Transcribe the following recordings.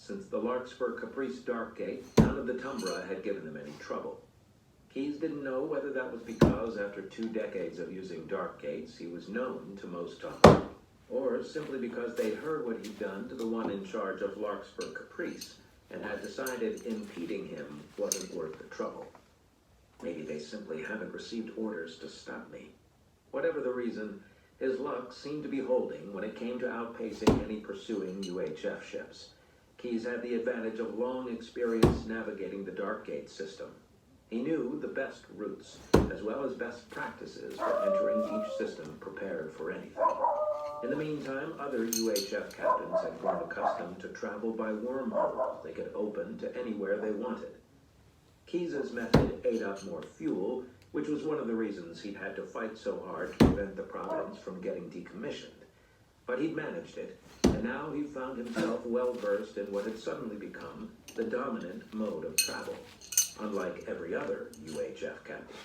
Since the Larkspur Caprice Darkgate, none of the Tumbra had given them any trouble. Keyes didn't know whether that was because after 2 decades of using Darkgates, he was known to most Tumbra, or simply because they'd heard what he'd done to the one in charge of Larkspur Caprice, and had decided impeding him wasn't worth the trouble. Maybe they simply haven't received orders to stop me. Whatever the reason, his luck seemed to be holding when it came to outpacing any pursuing UHF ships. Keyes had the advantage of long experience navigating the Darkgate system. He knew the best routes, as well as best practices for entering each system prepared for anything. In the meantime, other UHF captains had grown accustomed to travel by wormholes they could open to anywhere they wanted. Keyes' method ate up more fuel, which was one of the reasons he'd had to fight so hard to prevent the Providence from getting decommissioned. But he'd managed it, and now he found himself well-versed in what had suddenly become the dominant mode of travel, unlike every other UHF captain.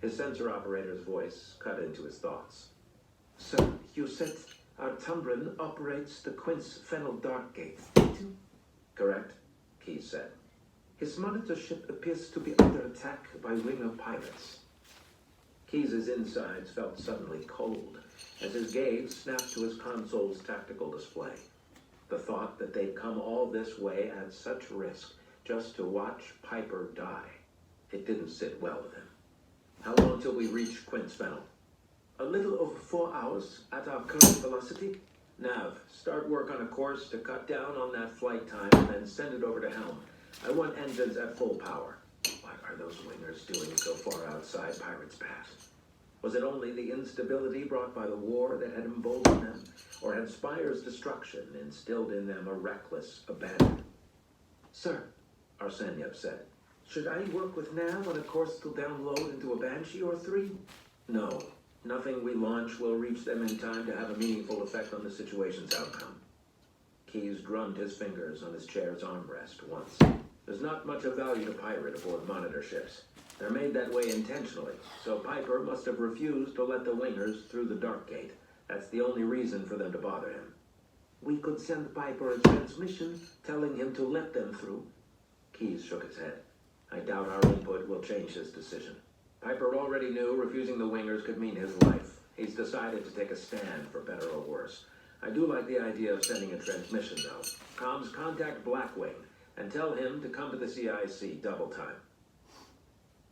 His sensor operator's voice cut into his thoughts. "Sir, you said our Tumbran operates the Quince Fennel Darkgate, did you?" "Correct," Keyes said. "His monitor ship appears to be under attack by Winger pirates." Keyes' insides felt suddenly cold as his gaze snapped to his console's tactical display. The thought that they'd come all this way at such risk just to watch Piper die, it didn't sit well with him. "How long till we reach Quince Fennel?" "A little over 4 hours at our current velocity." "Nav, start work on a course to cut down on that flight time and then send it over to helm. I want engines at full power." What are those wingers doing so far outside Pirate's Path? Was it only the instability brought by the war that had emboldened them, or had Spire's destruction instilled in them a reckless abandon? "Sir," Arsenyev said, "should I work with Nav on a course to download into a Banshee or 3? "No. Nothing we launch will reach them in time to have a meaningful effect on the situation's outcome." Keyes drummed his fingers on his chair's armrest once. There's not much of value to Pirate aboard monitor ships. They're made that way intentionally, so Piper must have refused to let the wingers through the Darkgate. That's the only reason for them to bother him. "We could send Piper a transmission telling him to let them through." Keyes shook his head. "I doubt our input will change his decision. Piper already knew refusing the wingers could mean his life. He's decided to take a stand, for better or worse. I do like the idea of sending a transmission, though. Comms, contact Blackwing and tell him to come to the CIC double time."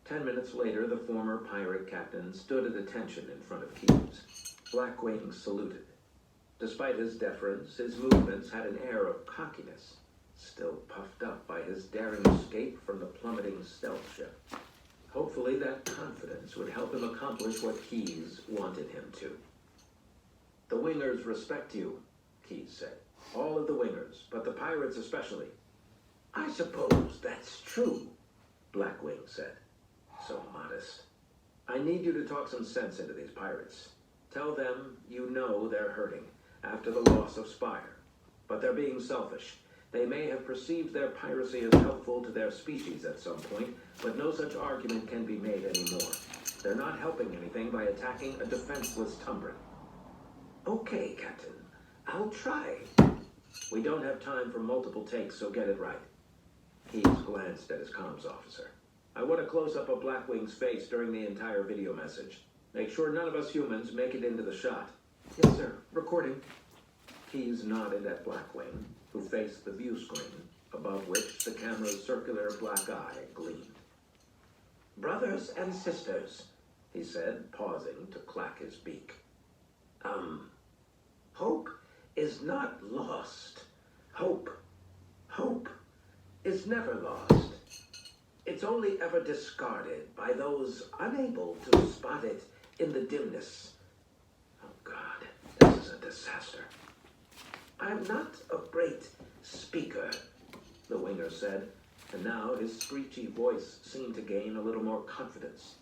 10 minutes later, the former pirate captain stood at attention in front of Keyes. Blackwing saluted. Despite his deference, his movements had an air of cockiness, still puffed up by his daring escape from the plummeting stealth ship. Hopefully that confidence would help him accomplish what Keyes wanted him to. "The wingers respect you," Keyes said. "All of the wingers, but the pirates especially." "I suppose that's true," Blackwing said. So modest. "I need you to talk some sense into these pirates. Tell them you know they're hurting after the loss of Spire. But they're being selfish. They may have perceived their piracy as helpful to their species at some point, but no such argument can be made anymore. They're not helping anything by attacking a defenseless Tumbran." "Okay, Captain. I'll try." "We don't have time for multiple takes, so get it right." Keyes glanced at his comms officer. "I want a close-up of Blackwing's face during the entire video message. Make sure none of us humans make it into the shot." "Yes, sir. Recording." Keyes nodded at Blackwing, who faced the view screen, above which the camera's circular black eye gleamed. "Brothers and sisters," he said, pausing to clack his beak. Hope is not lost. Hope is never lost. It's only ever discarded by those unable to spot it in the dimness." Oh God, this is a disaster. "I'm not a great speaker," the winger said, and now his screechy voice seemed to gain a little more confidence.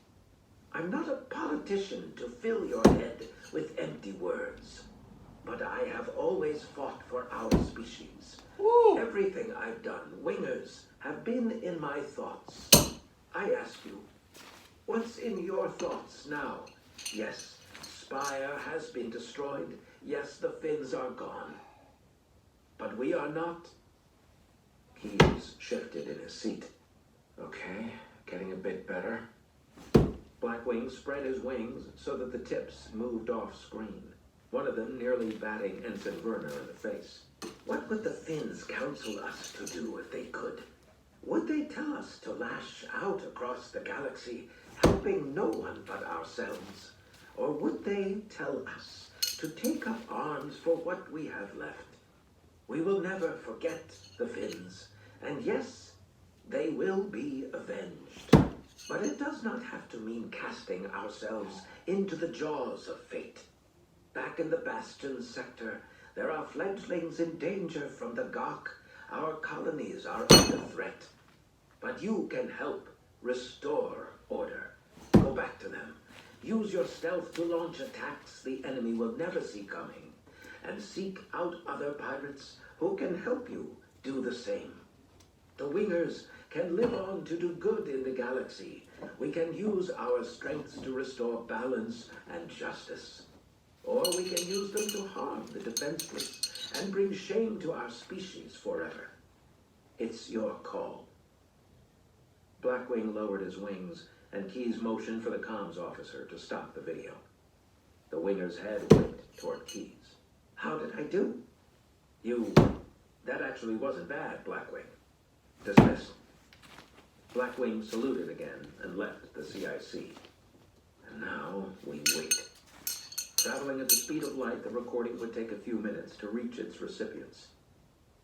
"I'm not a politician to fill your head with empty words. But I have always fought for our species. Woo! Everything I've done, wingers, have been in my thoughts. I ask you, what's in your thoughts now? Yes, Spire has been destroyed. Yes, the Finns are gone. But we are not. Keyes shifted in his seat. Okay, getting a bit better. Blackwing spread his wings so that the tips moved off screen, one of them nearly batting Ensign Werner in the face. What would the Finns counsel us to do if they could? Would they tell us to lash out across the galaxy, helping no one but ourselves? Or would they tell us to take up arms for what we have left? We will never forget the Finns, and yes, they will be avenged. But it does not have to mean casting ourselves into the jaws of fate. Back in the Bastion sector, there are fledglings in danger from the Gok. Our colonies are under threat. But you can help restore order. Go back to them. Use your stealth to launch attacks the enemy will never see coming. And seek out other pirates who can help you do the same. The Wingers can live on to do good in the galaxy. We can use our strengths to restore balance and justice. Or we can use them to harm the defenseless and bring shame to our species forever. It's your call. Blackwing lowered his wings, and Keyes motioned for the comms officer to stop the video. The Winger's head winked toward Keyes. How did I do? That actually wasn't bad, Blackwing. Dismissed. Blackwing saluted again and left the CIC. And now we wait. Traveling at the speed of light, the recording would take a few minutes to reach its recipients.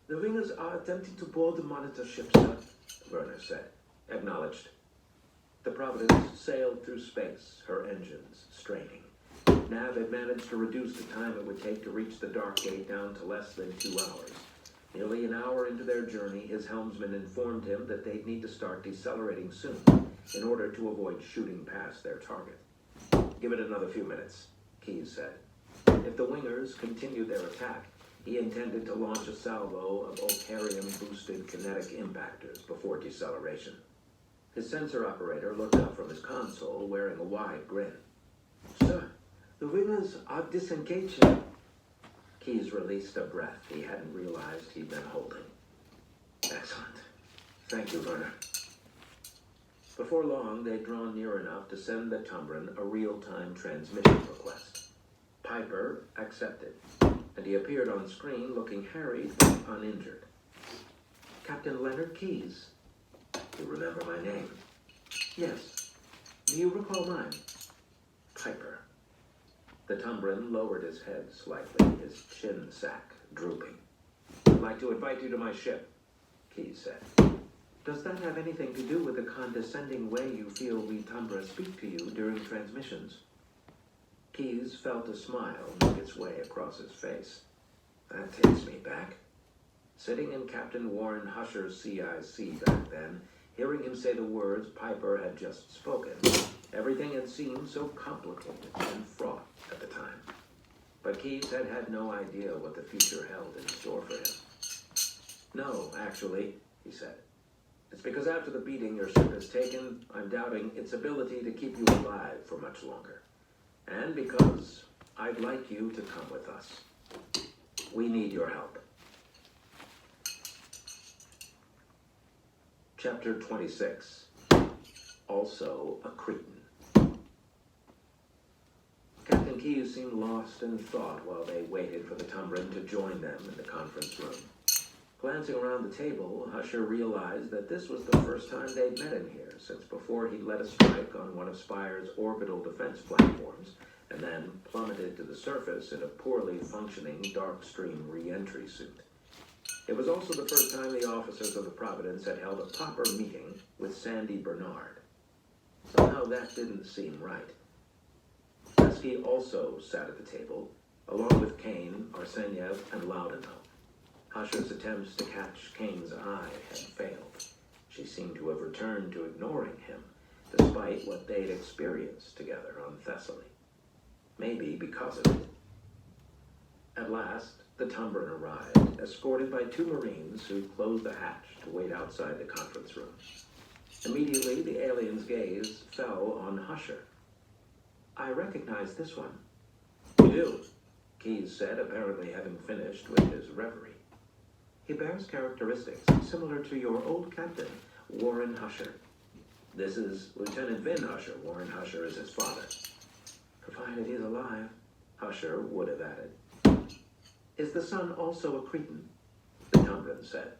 The Wingers are attempting to board the monitor ship, sir, Werner said. Acknowledged. The Providence sailed through space, her engines straining. Nav had managed to reduce the time it would take to reach the Dark Gate down to less than 2 hours. Nearly an hour into their journey, his helmsman informed him that they'd need to start decelerating soon in order to avoid shooting past their target. Give it another few minutes, Keyes said. If the Wingers continued their attack, he intended to launch a salvo of Ocarium-boosted kinetic impactors before deceleration. His sensor operator looked up from his console, wearing a wide grin. Sir, the Wingers are disengaging. Keyes released a breath he hadn't realized he'd been holding. Excellent. Thank you, Werner. Before long, they'd drawn near enough to send the Tumbran a real-time transmission request. Piper accepted, and he appeared on screen looking harried but uninjured. Captain Leonard Keyes. You remember my name? Yes. Do you recall mine? Piper. The Tumbran lowered his head slightly, his chin sack drooping. I'd like to invite you to my ship, Keyes said. Does that have anything to do with the condescending way you feel we Tumbra speak to you during transmissions? Keyes felt a smile make its way across his face. That takes me back. Sitting in Captain Warren Husher's CIC back then, hearing him say the words Piper had just spoken, everything had seemed so complicated and fraught at the time. But Keyes had had no idea what the future held in store for him. No, actually, he said. It's because after the beating your ship has taken, I'm doubting its ability to keep you alive for much longer. And because I'd like you to come with us. We need your help. Chapter 26. Also a Cretan. Captain Keyes seemed lost in thought while they waited for the Tumbran to join them in the conference room. Glancing around the table, Husher realized that this was the first time they'd met him here since before he'd led a strike on one of Spire's orbital defense platforms and then plummeted to the surface in a poorly functioning Darkstream re-entry suit. It was also the first time the officers of the Providence had held a proper meeting with Sandy Bernard. Somehow that didn't seem right. Pesky also sat at the table, along with Kane, Arseniev, and Laudano. Husher's attempts to catch Kane's eye had failed. She seemed to have returned to ignoring him, despite what they'd experienced together on Thessaly. Maybe because of it. At last, the Tumbran arrived, escorted by 2 Marines who closed the hatch to wait outside the conference room. Immediately, the alien's gaze fell on Husher. I recognize this one. You do, Keyes said, apparently having finished with his reverie. He bears characteristics similar to your old captain, Warren Husher. This is Lieutenant Vin Husher. Warren Husher is his father. Provided he's alive, Husher would have added. Is the son also a Cretan? The Tumbran said.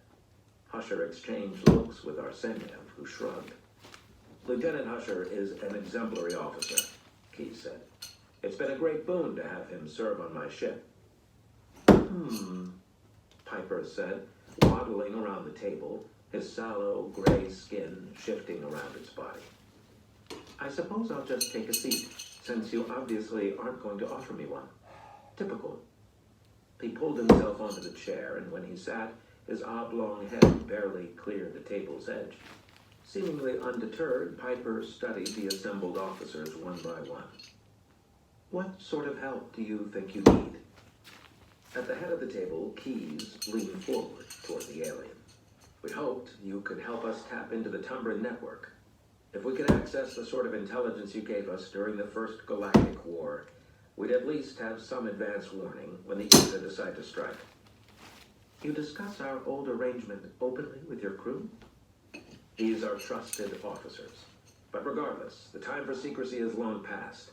Husher exchanged looks with Arseniev, who shrugged. Lieutenant Husher is an exemplary officer, Keyes said. It's been a great boon to have him serve on my ship. Piper said, waddling around the table, his sallow, gray skin shifting around his body. I suppose I'll just take a seat, since you obviously aren't going to offer me one. Typical. He pulled himself onto the chair, and when he sat, his oblong head barely cleared the table's edge. Seemingly undeterred, Piper studied the assembled officers one by one. What sort of help do you think you need? At the head of the table, Keyes leaned forward toward the alien. We hoped you could help us tap into the Tumbran network. If we could access the sort of intelligence you gave us during the First Galactic War, we'd at least have some advance warning when the Issa decide to strike. You discuss our old arrangement openly with your crew? These are trusted officers. But regardless, the time for secrecy is long past.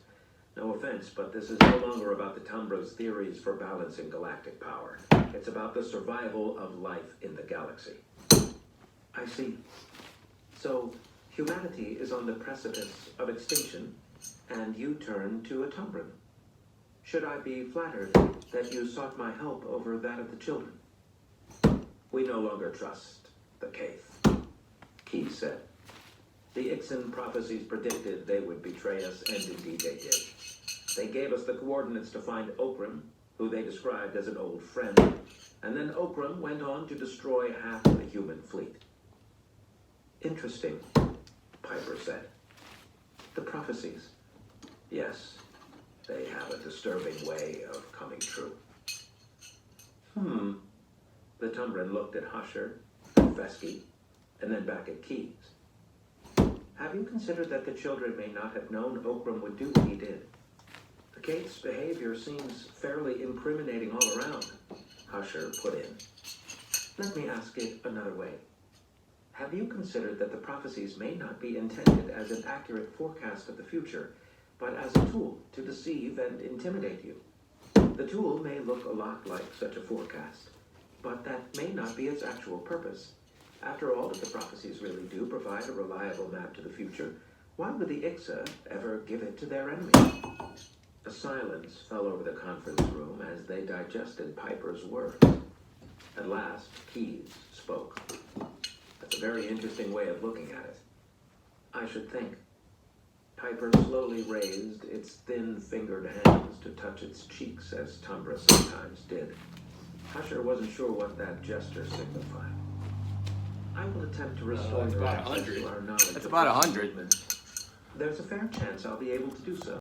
No offense, but this is no longer about the Tumbra's theories for balancing galactic power. It's about the survival of life in the galaxy. I see. So, humanity is on the precipice of extinction, and you turn to a Tumbran. Should I be flattered that you sought my help over that of the children? We no longer trust the Kaith, Keyes said. The Ixan prophecies predicted they would betray us, and indeed they did. They gave us the coordinates to find Okram, who they described as an old friend, and then Okram went on to destroy half of the human fleet. Interesting, Piper said. The prophecies. Yes, they have a disturbing way of coming true. The Tumbran looked at Husher, at Fesky, and then back at Keyes. Have you considered that the children may not have known Okram would do what he did? The Kaith's behavior seems fairly incriminating all around, Husher put in. Let me ask it another way. Have you considered that the prophecies may not be intended as an accurate forecast of the future, but as a tool to deceive and intimidate you? The tool may look a lot like such a forecast, but that may not be its actual purpose. After all, if the prophecies really do provide a reliable map to the future, why would the Ixa ever give it to their enemy? A silence fell over the conference room as they digested Piper's words. At last, Keyes spoke. That's a very interesting way of looking at it. I should think. Piper slowly raised its thin-fingered hands to touch its cheeks, as Tumbra sometimes did. Husher wasn't sure what that gesture signified. I will attempt to restore your access to our knowledge. That's about 100. There's a fair chance I'll be able to do so.